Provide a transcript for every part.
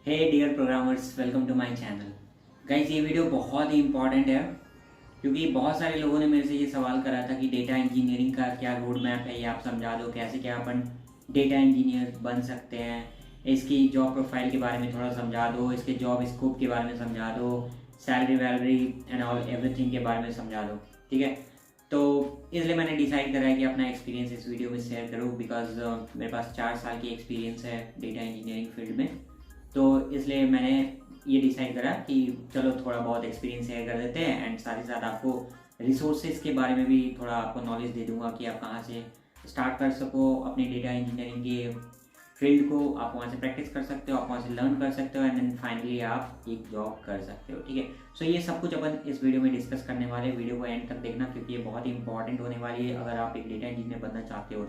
Hey dear programmers, welcome to my channel. Guys, ये video बहुत ही इंपॉर्टेंट है क्योंकि बहुत सारे लोगों ने मेरे से ये सवाल करा था कि डेटा इंजीनियरिंग का क्या रोड मैप है, ये आप समझा दो, कैसे क्या अपन डेटा इंजीनियर बन सकते हैं, इसकी जॉब प्रोफाइल के बारे में थोड़ा समझा दो, इसके जॉब स्कोप के बारे में समझा दो, सैलरी वैलरी एंड ऑल एवरीथिंग के बारे में समझा दो। ठीक है, तो इसलिए मैंने डिसाइड करा है कि अपना एक्सपीरियंस इस वीडियो में शेयर करूँ बिकॉज मेरे पास 4 साल की एक्सपीरियंस है डेटा इंजीनियरिंग फील्ड में। तो इसलिए मैंने ये डिसाइड करा कि चलो थोड़ा बहुत एक्सपीरियंस शेयर कर देते हैं एंड साथ ही साथ आपको रिसोर्सेज के बारे में भी थोड़ा आपको नॉलेज दे दूंगा कि आप कहाँ से स्टार्ट कर सको अपनी डेटा इंजीनियरिंग के फील्ड को, आप वहाँ से प्रैक्टिस कर सकते हो, आप वहाँ से लर्न कर सकते हो एंड देन फाइनली आप एक जॉब कर सकते हो। ठीक है, सो ये सब कुछ अपन इस वीडियो में डिस्कस करने वाले। वीडियो को एंड तक देखना क्योंकि ये बहुत ही इंपॉर्टेंट होने वाली है अगर आप एक डेटा इंजीनियर बनना चाहते हो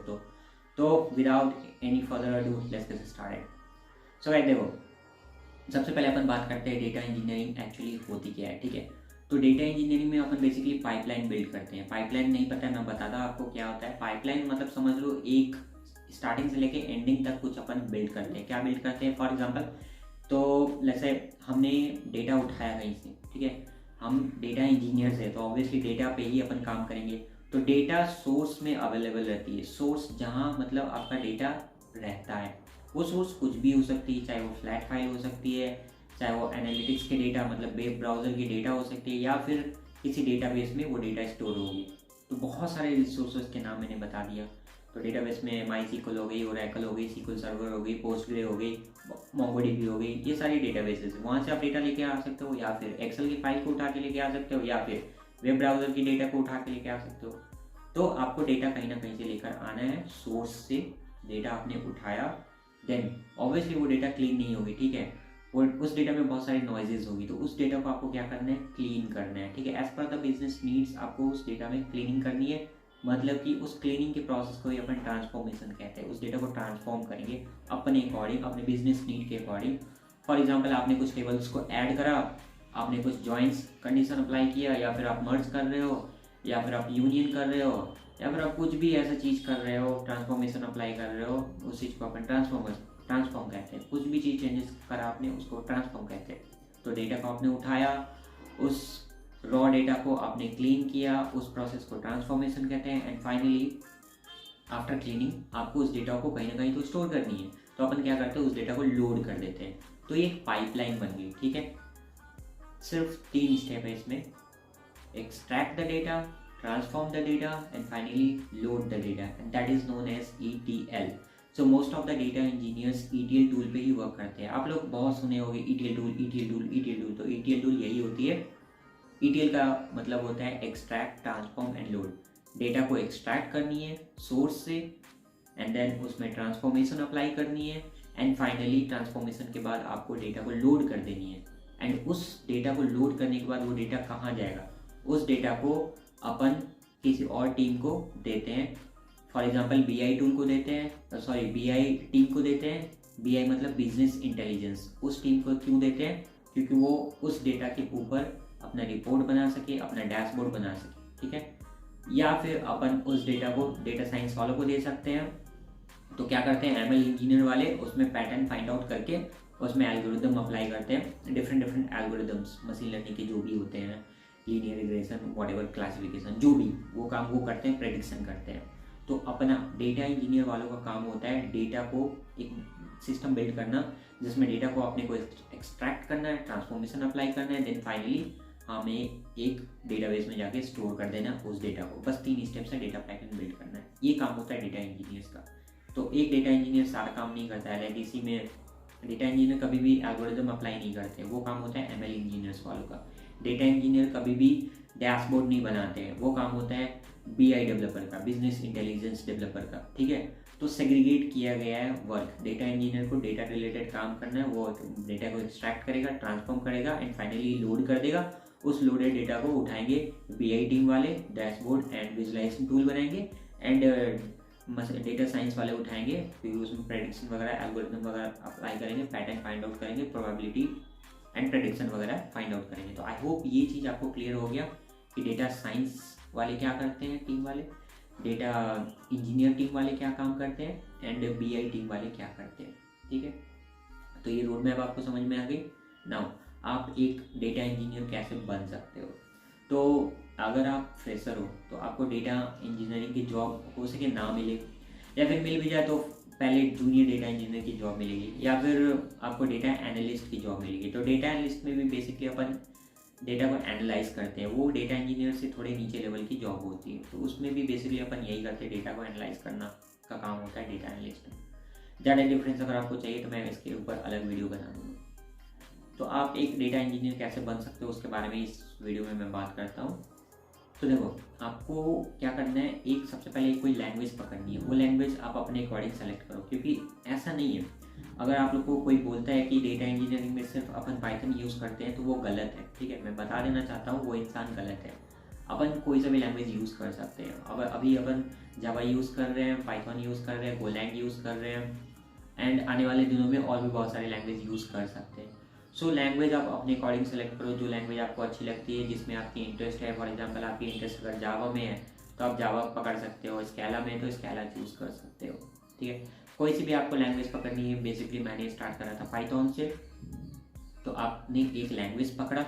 तो without any further ado let's get started. So guys, देखो, सबसे पहले अपन बात करते हैं डेटा इंजीनियरिंग एक्चुअली होती क्या है। ठीक है, तो डेटा इंजीनियरिंग में अपन बेसिकली पाइपलाइन बिल्ड करते हैं। पाइपलाइन नहीं पता है, मैं बताता हूँ आपको क्या होता है। पाइपलाइन मतलब समझ लो एक स्टार्टिंग से लेके एंडिंग तक कुछ अपन बिल्ड करते हैं। क्या बिल्ड करते हैं? फॉर एग्जांपल, तो जैसे हमने डेटा उठाया कहीं से, ठीक है, हम डेटा इंजीनियर्स है तो ऑब्वियसली डेटा पे ही अपन काम करेंगे। तो डेटा सोर्स में अवेलेबल रहती है। सोर्स जहाँ मतलब आपका डेटा रहता है, वो सोर्स कुछ भी हो सकती है, चाहे वो फ्लैट फाइल हो सकती है, चाहे वो एनालिटिक्स के डेटा मतलब वेब ब्राउज़र की डेटा हो सकती है, या फिर किसी डेटाबेस में वो डेटा स्टोर होगी। तो बहुत सारे रिसोर्सेज के नाम मैंने बता दिया। तो डेटाबेस में माई सीक्वल हो गई, ओरेकल हो गई, सीक्वल सर्वर हो गई, पोस्टग्रे हो गई, मोंगोडीबी हो गई, ये सारी डेटाबेसेस। वहाँ से आप डेटा लेके आ सकते हो, या फिर एक्सेल की फाइल को उठा के लेके आ सकते हो, या फिर वेब ब्राउज़र की डेटा को उठा के लेके आ सकते हो। तो आपको डेटा कहीं ना कहीं से लेकर आना है। सोर्स से डेटा आपने उठाया, देन ऑब्वियसली वो डेटा क्लीन नहीं होगी। ठीक है, वो उस डेटा में बहुत सारी नॉइजेज होगी, तो उस डेटा को आपको क्या करना है? क्लीन करना है। ठीक है, as per the business needs आपको उस डेटा में क्लीनिंग करनी है। मतलब कि उस क्लीनिंग के प्रोसेस को ही अपन ट्रांसफॉर्मेशन कहते हैं। उस डेटा को ट्रांसफॉर्म करेंगे अपने अकॉर्डिंग, अपने बिजनेस नीड के अकॉर्डिंग। फॉर एग्जाम्पल, आपने कुछ टेबल्स को ऐड करा, आपने कुछ जॉइंट्स कंडीशन अप्लाई किया, या फिर आप मर्ज कर रहे हो, या फिर आप यूनियन कर रहे हो, या फिर आप कुछ भी ऐसा चीज़ कर रहे हो, ट्रांसफॉर्मेशन अप्लाई कर रहे हो, उस चीज़ को अपन ट्रांसफॉर्म कहते हैं। कुछ भी चीज़ चेंजेस करा आपने, उसको ट्रांसफॉर्म कहते हैं। तो डेटा को आपने उठाया, उस रॉ डेटा को आपने क्लीन किया, उस प्रोसेस को ट्रांसफॉर्मेशन कहते हैं। एंड फाइनली आफ्टर क्लीनिंग आपको उस डेटा को कहीं ना कहीं तो स्टोर करनी है। तो अपन क्या करते हैं? उस डेटा को लोड कर देते हैं। तो ये एक पाइपलाइन बन गई। ठीक है, सिर्फ 3 स्टेप है इसमें: extract the data, transform the data, and finally load the data, and that is known as ETL. So most of the data engineers ETL tool पे ही वर्क करते हैं। आप लोग बहुत सुने होंगे ETL tool, ETL tool, ETL tool. तो ETL tool यही होती है। ETL का मतलब होता है extract, transform and load. Data को एक्सट्रैक्ट करनी है सोर्स से, एंड देन उसमें ट्रांसफॉर्मेशन अप्लाई करनी है, एंड फाइनली ट्रांसफॉर्मेशन के बाद आपको डेटा को लोड कर देनी है। एंड उस डेटा को लोड करने के बाद वो डेटा कहाँ जाएगा? उस डेटा को अपन किसी और टीम को देते हैं। फॉर एग्जांपल BI टूल को देते हैं, सॉरी BI टीम को देते हैं। BI मतलब बिजनेस इंटेलिजेंस। उस टीम को क्यों देते हैं? क्योंकि वो उस डेटा के ऊपर अपना रिपोर्ट बना सके, अपना डैशबोर्ड बना सके। ठीक है, या फिर अपन उस डेटा को डेटा साइंस वालों को दे सकते हैं। तो क्या करते हैं ML इंजीनियर वाले? उसमें पैटर्न फाइंड आउट करके उसमें एल्गोरिदम अप्लाई करते हैं। डिफरेंट एल्गोरिदम्स, मशीन लर्निंग के जो भी होते हैं, लीनियर रिग्रेशन, व्हाटएवर क्लासिफिकेशन, जो भी वो काम वो करते हैं, प्रेडिक्शन करते हैं। तो अपना डेटा इंजीनियर वालों का काम होता है डेटा को एक सिस्टम बिल्ड करना, जिसमें डेटा को अपने को एक्सट्रैक्ट करना है, ट्रांसफॉर्मेशन अप्लाई करना है, देन फाइनली हमें एक डेटाबेस में जाके स्टोर कर देना उस डेटा को। बस 3 स्टेप से डेटा पैटर्न बिल्ड करना है। ये काम होता है डेटा इंजीनियर्स का। तो एक डेटा इंजीनियर सारा काम नहीं करता है। लाइक इसी में डेटा इंजीनियर कभी भी एल्गोरिदम अप्लाई नहीं करते, वो काम होता है ML इंजीनियर्स वालों का। डेटा इंजीनियर कभी भी डैशबोर्ड नहीं बनाते हैं, वो काम होता है BI डेवलपर का, बिजनेस इंटेलिजेंस डेवलपर का। ठीक है, तो सेग्रीगेट किया गया है वर्क। डेटा इंजीनियर को डेटा रिलेटेड काम करना है, वो डेटा को एक्सट्रैक्ट करेगा, ट्रांसफॉर्म करेगा, एंड फाइनली लोड कर देगा। उस लोडेड डेटा को उठाएंगे BI टीम वाले, डैशबोर्ड एंड विजुलाइजेशन टूल बनाएंगे, एंड डेटा साइंस वाले उठाएंगे, फिर उसमें प्रेडिक्शन वगैरह, एल्गोरिथम वगैरह अप्लाई करेंगे, पैटर्न फाइंड आउट करेंगे, प्रोबेबिलिटी एंड प्रेडिक्शन वगैरह फाइंड आउट करेंगे। तो आई होप ये चीज़ आपको क्लियर हो गया कि डेटा साइंस वाले क्या करते हैं, टीम वाले, डेटा इंजीनियर टीम वाले क्या काम करते हैं, एंड BI टीम वाले क्या करते हैं। ठीक है, तो ये रोड मैप आपको समझ में आ गई। नाउ आप एक डेटा इंजीनियर कैसे बन सकते हो। तो अगर आप फ्रेशर हो तो आपको डेटा इंजीनियरिंग की जॉब हो सके ना मिले, या फिर मिल भी जाए तो पहले जूनियर डेटा इंजीनियर की जॉब मिलेगी, या फिर आपको डेटा एनालिस्ट की जॉब मिलेगी। तो डेटा एनालिस्ट में भी बेसिकली अपन डेटा को एनालाइज करते हैं, वो डेटा इंजीनियर से थोड़े नीचे लेवल की जॉब होती है। तो उसमें भी बेसिकली अपन यही करते हैं, डेटा को एनालाइज करना का काम होता है डेटा एनालिस्ट में। ज़्यादा डिफरेंस अगर आपको चाहिए तो मैं इसके ऊपर अलग वीडियो बना दूँगा। तो आप एक डेटा इंजीनियर कैसे बन सकते हो उसके बारे में इस वीडियो में मैं बात करता हूँ। तो देखो, आपको क्या करना है, एक सबसे पहले कोई लैंग्वेज पकड़नी है। वो लैंग्वेज आप अपने अकॉर्डिंग सेलेक्ट करो, क्योंकि ऐसा नहीं है अगर आप लोग को कोई बोलता है कि डेटा इंजीनियरिंग में सिर्फ अपन पाइथन यूज़ करते हैं तो वो गलत है। ठीक है, मैं बता देना चाहता हूँ वो इंसान गलत है। अपन कोई सा भी लैंग्वेज यूज़ कर सकते हैं। अब अभी अपन जावा यूज़ कर रहे हैं, पाइथन यूज़ कर रहे हैं, गोलैंग यूज़ कर रहे हैं, एंड आने वाले दिनों में और भी बहुत सारे लैंग्वेज यूज़ कर सकते हैं। सो लैंग्वेज आप अपने अकॉर्डिंग सेलेक्ट करो, जो लैंग्वेज आपको अच्छी लगती है, जिसमें आपकी इंटरेस्ट है। फॉर एग्जांपल आपकी इंटरेस्ट अगर जावा में है तो आप जावा पकड़ सकते हो, स्केला में तो स्केला चूज़ कर सकते हो। ठीक है, कोई सी भी आपको लैंग्वेज पकड़नी है। बेसिकली मैंने स्टार्ट करा था पाइथन से, तो आपने एक लैंग्वेज पकड़ा।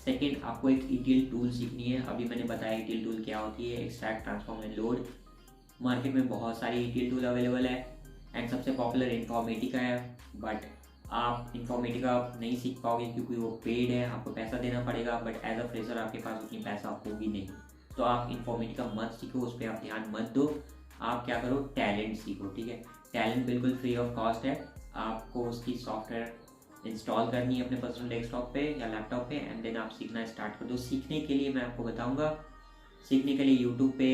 सेकेंड, आपको एक ETL टूल सीखनी है। अभी मैंने बताया ETL टूल क्या होती है, extract, transform and load. Market में बहुत सारी ETL टूल अवेलेबल है, एंड सबसे पॉपुलर इन्फॉर्मेटिका है। बट आप इन्फॉर्मेटिका नहीं सीख पाओगे क्योंकि वो पेड है, आपको पैसा देना पड़ेगा। बट एज अ फ्रेशर आपके पास उतनी पैसा होगी नहीं, तो आप इन्फॉर्मेटिका मत सीखो, उस पर आप ध्यान मत दो। आप क्या करो, टैलेंट सीखो। ठीक है, टैलेंट बिल्कुल फ्री ऑफ कॉस्ट है। आपको उसकी सॉफ्टवेयर इंस्टॉल करनी है अपने पर्सनल डेस्कटॉप पे या लैपटॉप पे, एंड देन आप सीखना स्टार्ट कर दो। सीखने के लिए मैं आपको बताऊंगा, सीखने के लिए यूट्यूब पे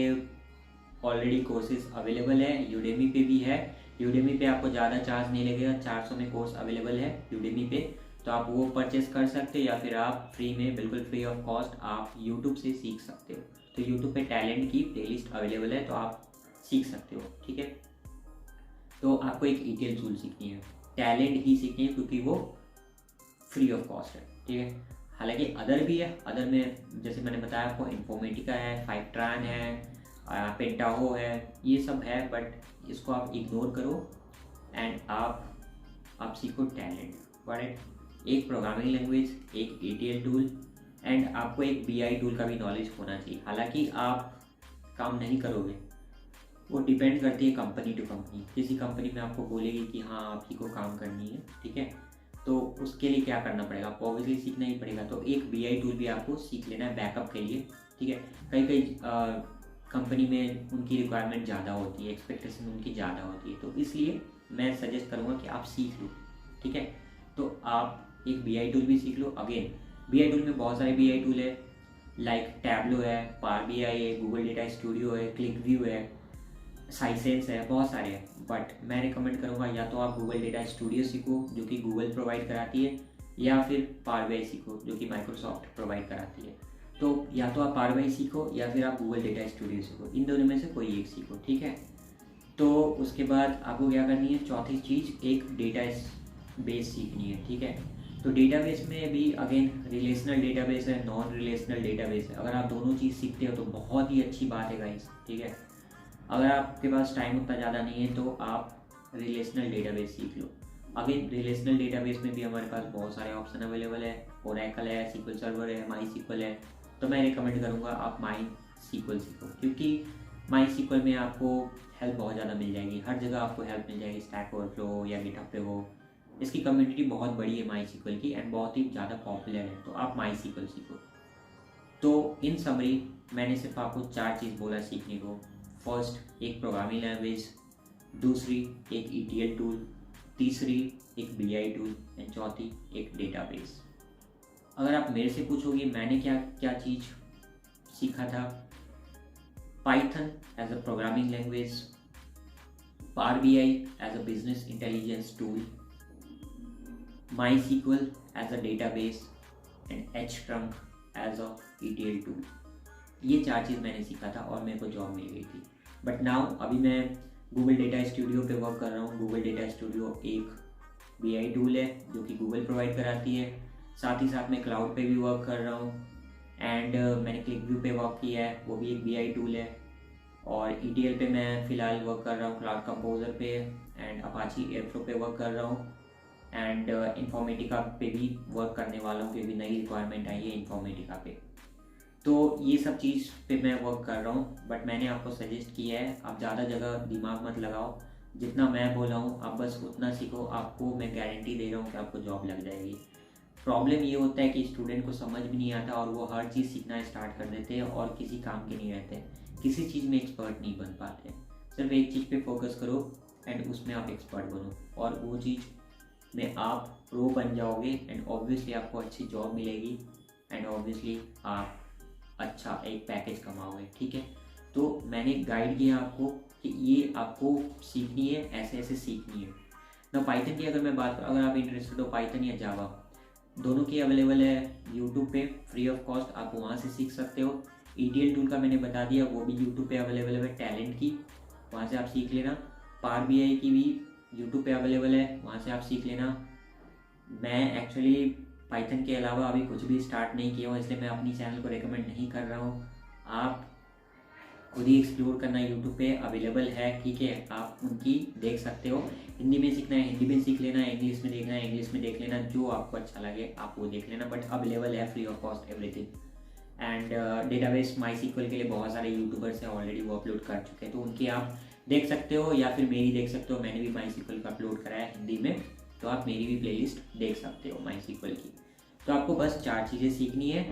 ऑलरेडी कोर्सेज अवेलेबल है, यूडेमी पे भी है। यूडेमी पे आपको ज़्यादा चार्ज नहीं लगेगा, 400 में कोर्स अवेलेबल है यूडेमी पे, तो आप वो परचेस कर सकते हो, या फिर आप फ्री में, बिल्कुल फ्री ऑफ कॉस्ट आप यूट्यूब से सीख सकते हो। तो यूट्यूब पे टैलेंट की प्लेलिस्ट अवेलेबल है, तो आप सीख सकते हो। ठीक है, तो आपको एक ETL टूल सीखनी है, टैलेंट ही सीखनी है, क्योंकि वो फ्री ऑफ कॉस्ट है। ठीक है, हालांकि अदर भी है। अदर में जैसे मैंने बताया आपको, इन्फॉर्मेटिका है, फाइट्रान है, पेंटाहो है, ये सब है। बट इसको आप इग्नोर करो एंड आप सीखो टैलेंट। बट एक प्रोग्रामिंग लैंग्वेज, एक ETL टूल, एंड आपको एक BI टूल का भी नॉलेज होना चाहिए। हालांकि आप काम नहीं करोगे, वो डिपेंड करती है कंपनी टू कंपनी। किसी कंपनी में आपको बोलेगी कि हाँ आप ही को काम करनी है, ठीक है, तो उसके लिए क्या करना पड़ेगा, आपको ऑब्वियसली सीखना ही पड़ेगा। तो एक BI टूल भी आपको सीख लेना है बैकअप के लिए। ठीक है, कई कंपनी में उनकी रिक्वायरमेंट ज़्यादा होती है, एक्सपेक्टेशन उनकी ज़्यादा होती है, तो इसलिए मैं सजेस्ट करूँगा कि आप सीख लो। ठीक है, तो आप एक BI टूल भी सीख लो। अगेन BI टूल में बहुत सारे BI टूल है, लाइक टैबलो है, पावर BI है, गूगल डेटा स्टूडियो है, क्लिकव्यू है, साइसेंस है, बहुत सारे हैं। बट मैं रिकमेंड करूँगा या तो आप गूगल डेटा स्टूडियो सीखो जो कि गूगल प्रोवाइड कराती है, या फिर पावर BI सीखो जो कि माइक्रोसॉफ्ट प्रोवाइड कराती है। तो या तो आप पावर BI सीखो या फिर आप गूगल डेटा स्टूडियो सीखो, इन दोनों में से कोई एक सीखो। ठीक है, तो उसके बाद आपको क्या करनी है, चौथी चीज़, एक डेटा बेस सीखनी है। ठीक है, तो डेटाबेस में भी अगेन रिलेशनल डेटाबेस है, नॉन रिलेशनल डेटाबेस है। अगर आप दोनों चीज़ सीखते हो तो बहुत ही अच्छी बात है गाइस। ठीक है, अगर आपके पास टाइम उतना ज़्यादा नहीं है तो आप रिलेशनल डेटाबेस सीख लो। अगेन रिलेशनल डेटाबेस में भी हमारे पास बहुत सारे ऑप्शन अवेलेबल है, ओरेकल है, SQL सर्वर है, MySQL है। तो मैं रिकमेंड करूँगा आप MySQL सीखो, क्योंकि MySQL में आपको हेल्प बहुत ज़्यादा मिल जाएगी, हर जगह आपको हेल्प मिल जाएगी, स्टैक ओवरफ्लो या गिटहब पे हो। इसकी कम्युनिटी बहुत बड़ी है MySQL की, एंड बहुत ही ज़्यादा पॉपुलर है, तो आप MySQL सीखो। तो इन समरी मैंने सिर्फ आपको 4 चीज़ बोला सीखने को। फर्स्ट, एक प्रोग्रामिंग लैंग्वेज, दूसरी एक ETL टूल, तीसरी एक BI टूल, एंड चौथी एक डेटाबेस। अगर आप मेरे से पूछोगे मैंने क्या क्या चीज़ सीखा था, Python as a programming language, power BI as a business intelligence tool, MySQL as a database, and HTrunk as a ETL tool. ये 4 चीज़ मैंने सीखा था और मेरे को जॉब मिल गई थी। बट नाउ अभी मैं गूगल डेटा स्टूडियो पे वर्क कर रहा हूँ। गूगल डेटा स्टूडियो एक BI टूल है जो कि गूगल प्रोवाइड कराती है, साथ ही साथ मैं क्लाउड पे भी वर्क कर रहा हूँ, एंड मैंने क्लिकव्यू पे वर्क किया है, वो भी एक BI टूल है। और ETL पे मैं फ़िलहाल वर्क कर रहा हूँ क्लाउड कंपोजर पे, एंड अपाची एयरफ्लो पे वर्क कर रहा हूँ। एंड इन्फॉर्मेटिका पे भी वर्क करने वालों की भी नई रिक्वायरमेंट आई है इन्फॉर्मेटिका पे। तो ये सब चीज़ पे मैं वर्क कर रहा हूँ, बट मैंने आपको सजेस्ट किया है आप ज़्यादा जगह दिमाग मत लगाओ, जितना मैं बोला हूँ आप बस उतना सीखो, आपको मैं गारंटी दे रहा हूँ कि आपको जॉब लग जाएगी। प्रॉब्लम ये होता है कि स्टूडेंट को समझ भी नहीं आता और वो हर चीज़ सीखना स्टार्ट कर देते हैं और किसी काम के नहीं रहते, किसी चीज़ में एक्सपर्ट नहीं बन पाते। सिर्फ एक चीज़ पे फोकस करो एंड उसमें आप एक्सपर्ट बनो, और वो चीज़ में आप प्रो बन जाओगे एंड ऑब्वियसली आपको अच्छी जॉब मिलेगी एंड ऑब्वियसली आप अच्छा एक पैकेज कमाओगे। ठीक है, तो मैंने गाइड किया आपको कि ये आपको सीखनी है, ऐसे ऐसे सीखनी है ना। पाइथन की अगर मैं बात करूँ, अगर आप इंटरेस्टेड हो पाइथन या जावा, दोनों की अवेलेबल है यूट्यूब पे फ्री ऑफ कॉस्ट, आप वहाँ से सीख सकते हो। ETL टूल का मैंने बता दिया, वो भी यूट्यूब पे अवेलेबल है। टैलेंट की वहाँ से आप सीख लेना। पावर BI की भी यूट्यूब पे अवेलेबल है, वहाँ से आप सीख लेना। मैं एक्चुअली पाइथन के अलावा अभी कुछ भी स्टार्ट नहीं किया हूँ, इसलिए मैं अपनी चैनल को रेकमेंड नहीं कर रहा हूँ। आप खुद ही एक्सप्लोर करना, यूट्यूब पे अवेलेबल है। ठीक है, आप उनकी देख सकते हो। हिंदी में सीखना है हिंदी में सीख लेना, इंग्लिश में देखना है इंग्लिश में देख लेना, जो आपको अच्छा लगे आप वो देख लेना, बट अवेलेबल है free of cost everything. And database MySQL के लिए बहुत सारे यूट्यूबर्स हैं ऑलरेडी, वो अपलोड कर चुके हैं, तो उनकी आप देख सकते हो या फिर मेरी देख सकते हो। मैंने भी MySQL का अपलोड करा है हिंदी में, तो आप मेरी भी प्लेलिस्ट देख सकते हो MySQL की। तो आपको बस 4 चीज़ें सीखनी है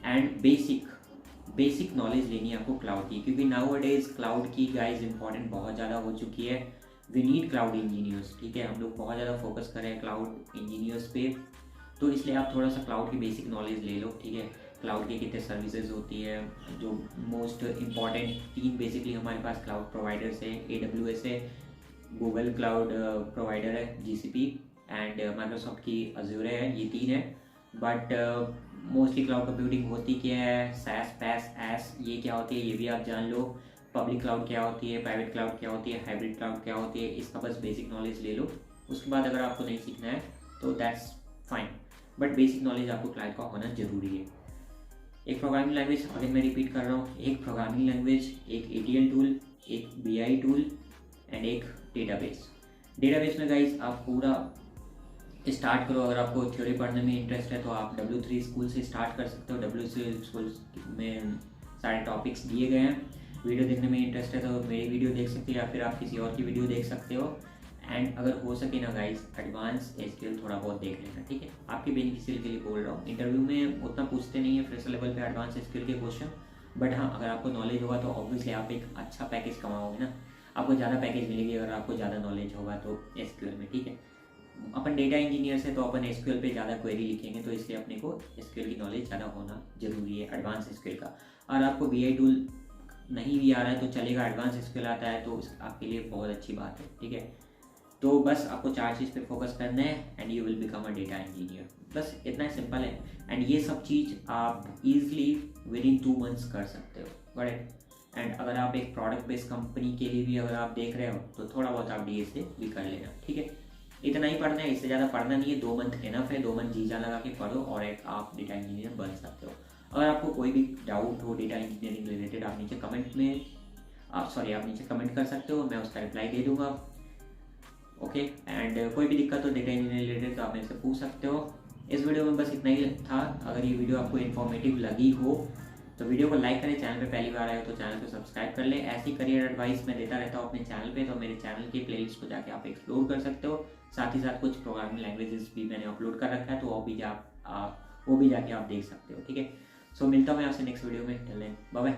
एंड बेसिक नॉलेज लेनी है आपको क्लाउड की, क्योंकि नाउ डेज क्लाउड की गाइज इंपॉर्टेंट बहुत ज़्यादा हो चुकी है। We need cloud engineers. ठीक है, हम लोग बहुत ज़्यादा फोकस कर रहे हैं क्लाउड इंजीनियर्स पे, तो इसलिए आप थोड़ा सा क्लाउड की बेसिक नॉलेज ले लो। ठीक है, क्लाउड के कितने सर्विसेज होती है, जो मोस्ट इम्पॉर्टेंट 3 बेसिकली हमारे पास क्लाउड प्रोवाइडर्स है। AWS है, गूगल क्लाउड प्रोवाइडर है GCP, एंड माइक्रोसॉफ्ट की अजूर है। ये 3 है, बट मोस्टली क्लाउड कंप्यूटिंग होती क्या है, SaaS PaaS AS ये क्या होती है ये भी आप जान लो। पब्लिक क्लाउड क्या होती है, प्राइवेट क्लाउड क्या होती है, हाइब्रिड क्लाउड क्या होती है, इसका बस बेसिक नॉलेज ले लो। उसके बाद अगर आपको नहीं सीखना है तो that's fine, but basic knowledge आपको क्लाउड का होना जरूरी है। एक प्रोग्रामिंग लैंग्वेज, अगर मैं रिपीट कर रहा हूँ, एक प्रोग्रामिंग लैंग्वेज, एक ETL टूल, एक BI टूल एंड एक डेटाबेस में गाइस आप पूरा स्टार्ट करो। अगर आपको थ्योरी पढ़ने में इंटरेस्ट है तो आप W3 स्कूल से स्टार्ट कर सकते हो। W3 स्कूल में सारे टॉपिक्स दिए गए हैं। वीडियो देखने में इंटरेस्ट है तो मेरी वीडियो देख सकते हो या फिर आप किसी और की वीडियो देख सकते हो। एंड अगर हो सके ना गाइस, एडवांस SQL थोड़ा बहुत देख लेना। ठीक है, आपके बेनिफिशियल के लिए बोल रहा हूँ। इंटरव्यू में उतना पूछते नहीं है फ्रेशर लेवल पे एडवांस SQL के क्वेश्चन, बट हाँ अगर आपको नॉलेज होगा तो ऑब्वियसली आप एक अच्छा पैकेज कमाओगे ना, आपको ज़्यादा पैकेज मिलेगी अगर आपको ज़्यादा नॉलेज होगा तो SQL में। ठीक है, अपन डेटा इंजीनियर से तो अपन SQL पे ज़्यादा क्वेरी लिखेंगे, तो इसलिए अपने को SQL की नॉलेज ज़्यादा होना जरूरी है, एडवांस SQL का। और आपको BI टूल नहीं भी आ रहा है तो चलेगा, एडवांस SQL आता है तो आपके लिए बहुत अच्छी बात है। ठीक है, तो बस आपको 4 चीज़ पे फोकस करना है and you will become a data engineer. बस इतना सिंपल है। एंड ये सब चीज़ आप ईजिली विद इन 2 मंथ्स कर सकते हो, करेक्ट। एंड अगर आप एक प्रोडक्ट बेस्ड कंपनी के लिए भी अगर आप देख रहे हो तो थोड़ा बहुत आप DA से भी कर लेना। ठीक है, इतना ही पढ़ना है, इससे ज़्यादा पढ़ना नहीं है। 2 मंथ इनफ है, 2 मंथ जी जान लगा के पढ़ो और एक आप डेटा इंजीनियर बन सकते हो। अगर आपको कोई भी डाउट हो डेटा इंजीनियरिंग रिलेटेड, आप नीचे कमेंट कर सकते हो, मैं उसका रिप्लाई दे दूंगा। ओके, एंड कोई भी दिक्कत हो डेटा इंजीनियरिंग रिलेटेड तो आप मेरे से पूछ सकते हो। इस वीडियो में बस इतना ही था। अगर ये वीडियो आपको इन्फॉर्मेटिव लगी हो तो वीडियो को लाइक करें, चैनल पे पहली बार आए हो तो चैनल को सब्सक्राइब कर ले। ऐसी करियर एडवाइस मैं देता रहता हूँ अपने चैनल पे, तो मेरे चैनल की प्लेलिस्ट को जाके आप एक्सप्लोर कर सकते हो। साथ ही साथ कुछ प्रोग्रामिंग लैंग्वेजेस भी मैंने अपलोड कर रखा है, तो वो भी जाके आप देख सकते हो। ठीक है, सो मिलता हूँ मैं आपसे नेक्स्ट वीडियो में। Till then bye bye.